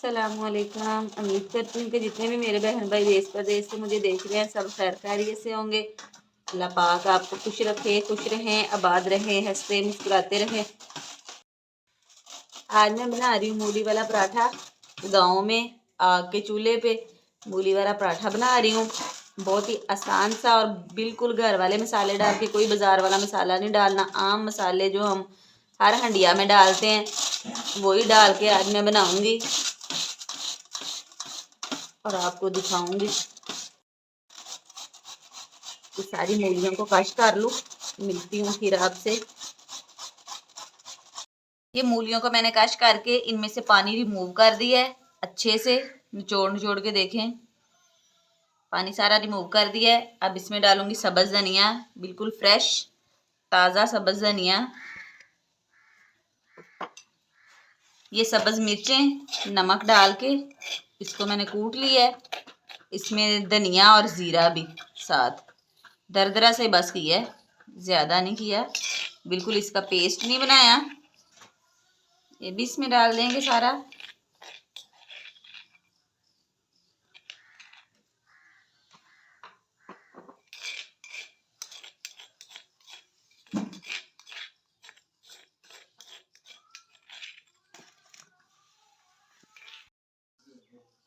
अस्सलामुअलैकुम। उम्मीद करती हूँ कि जितने भी मेरे बहन भाई देश प्रदेश से मुझे देख रहे हैं सब खैर खैरियत से होंगे। अल्लाह पाक आपको खुश रखे, खुश रहें, आबाद रहें, हंसते मुस्कुराते रहें। आज मैं बना रही हूँ मूली वाला पराठा। गाँव में आग के चूल्हे पे मूली वाला पराठा बना रही हूँ। बहुत ही आसान सा और बिल्कुल घर वाले मसाले डाल के, कोई बाजार वाला मसाला नहीं डालना। आम मसाले जो हम हर हंडिया में डालते हैं वही डाल के आज मैं बनाऊंगी और आपको दिखाऊंगी। तो सारी मूलियों को कश कर लूँ, मिलती हूँ फिर आपसे। ये मूलियों को मैंने कश करके इनमें से पानी रिमूव कर दिया है। अच्छे से निचोड़ निचोड़ के देखें, पानी सारा रिमूव कर दिया है। अब इसमें डालूंगी सब्ज धनिया, बिल्कुल फ्रेश ताज़ा सब्ज धनिया। ये सब्ज मिर्चें नमक डाल के इसको मैंने कूट लिया है। इसमें धनिया और ज़ीरा भी साथ दरदरा से बस किया है, ज़्यादा नहीं किया, बिल्कुल इसका पेस्ट नहीं बनाया। ये भी इसमें डाल देंगे सारा।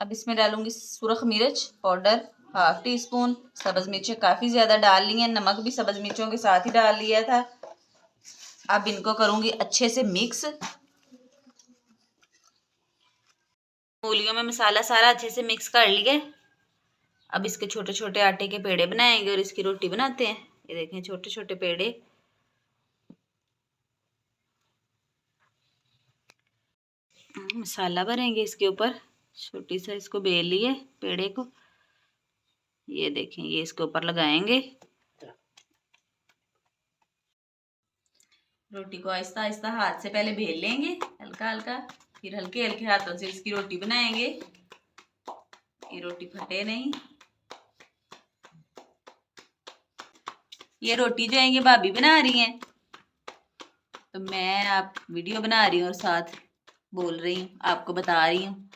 अब इसमें डालूंगी सुरख मिर्च पाउडर 1/2 टीस्पून। सब्ज मिर्चें काफ़ी ज़्यादा डाल ली हैं, नमक भी सब्ज मिर्चों के साथ ही डाल लिया था। अब इनको करूंगी अच्छे से मिक्स। मूलियों में मसाला सारा अच्छे से मिक्स कर लिए। अब इसके छोटे छोटे आटे के पेड़े बनाएंगे और इसकी रोटी बनाते हैं। ये देखें छोटे छोटे पेड़े। मसाला भरेंगे इसके ऊपर। छोटी सा इसको बेल लिए पेड़े को, ये देखें ये इसके ऊपर लगाएंगे। रोटी को आहिस्ता आहिस्ता हाथ से पहले बेल लेंगे हल्का हल्का, फिर हल्के हल्के हाथों से इसकी रोटी बनाएंगे। ये रोटी फटे नहीं। ये रोटी जो है ये भाभी बना रही हैं, तो मैं आप वीडियो बना रही हूँ और साथ बोल रही हूँ, आपको बता रही हूँ।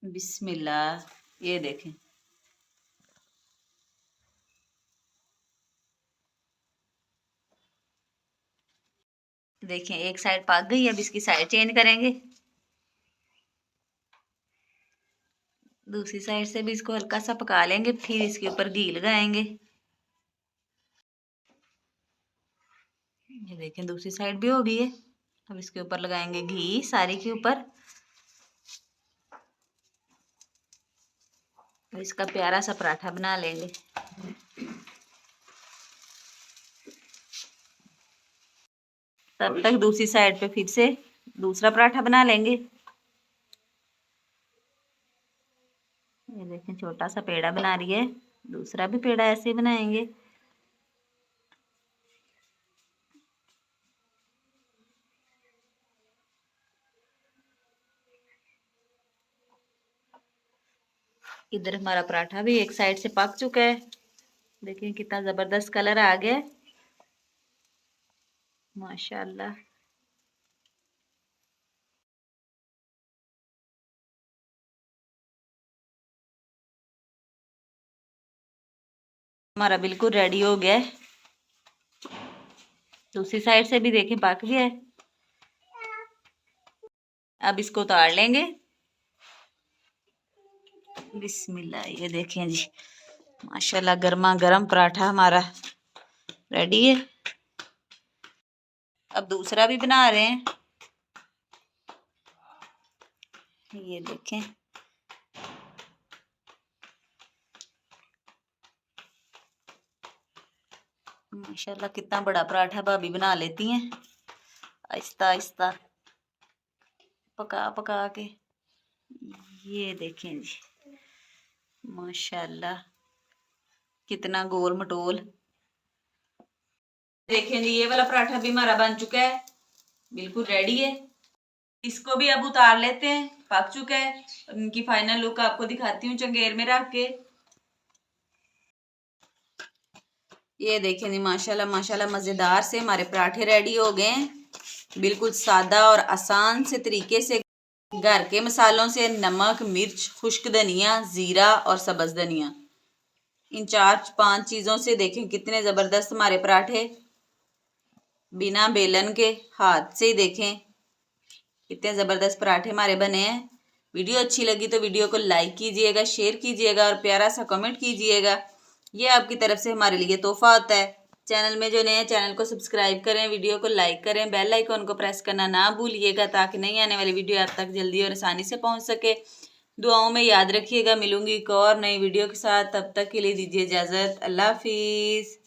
बिस्मिल्लाह। ये देखें देखें एक साइड पक गई। अब इसकी साइड चेंज करेंगे, दूसरी साइड से भी इसको हल्का सा पका लेंगे, फिर इसके ऊपर घी लगाएंगे। ये देखें दूसरी साइड भी हो गई है। अब इसके ऊपर लगाएंगे घी सारी के ऊपर। और इसका प्यारा सा पराठा बना लेंगे। तब तक दूसरी साइड पे फिर से दूसरा पराठा बना लेंगे। ये देखें छोटा सा पेड़ा बना रही है, दूसरा भी पेड़ा ऐसे ही बनाएंगे। इधर हमारा पराठा भी एक साइड से पक चुका है। देखिए कितना जबरदस्त कलर आ गया है, माशाल्लाह। हमारा बिल्कुल रेडी हो गया है। दूसरी साइड से भी देखें पक गया है। अब इसको उतार लेंगे। बिस्मिल्लाह। ये देखें जी माशाल्लाह गर्मा गर्म पराठा हमारा रेडी है। अब दूसरा भी बना रहे हैं। ये देखें माशाल्लाह कितना बड़ा पराठा भाभी बना लेती हैं, आहिस्ता आहिस्ता पका पका के। ये देखें जी माशाल्लाह कितना गोल मटोल। देखें जी ये वाला पराठा भी हमारा बन चुका है, बिल्कुल रेडी है। इसको भी अब उतार लेते हैं, पक चुका है। इनकी फाइनल लुक आपको दिखाती हूँ चंगेर में रख के। ये देखें जी माशाल्लाह माशाल्लाह मज़ेदार से हमारे पराठे रेडी हो गए हैं, बिल्कुल सादा और आसान से तरीके से। घर के मसालों से नमक, मिर्च, खुश्क धनिया, ज़ीरा और सब्ज़ धनिया, इन 4-5 चीज़ों से देखें कितने ज़बरदस्त हमारे पराठे बिना बेलन के हाथ से ही देखें कितने ज़बरदस्त पराठे हमारे बने हैं। वीडियो अच्छी लगी तो वीडियो को लाइक कीजिएगा, शेयर कीजिएगा और प्यारा सा कमेंट कीजिएगा। ये आपकी तरफ से हमारे लिए तोहफा होता है। चैनल में जो नए हैं चैनल को सब्सक्राइब करें, वीडियो को लाइक करें, बेल आइकन को प्रेस करना ना भूलिएगा ताकि नई आने वाली वीडियो आप तक जल्दी और आसानी से पहुंच सके। दुआओं में याद रखिएगा। मिलूंगी एक और नई वीडियो के साथ, तब तक के लिए दीजिए इजाज़त। अल्लाह हाफिज़।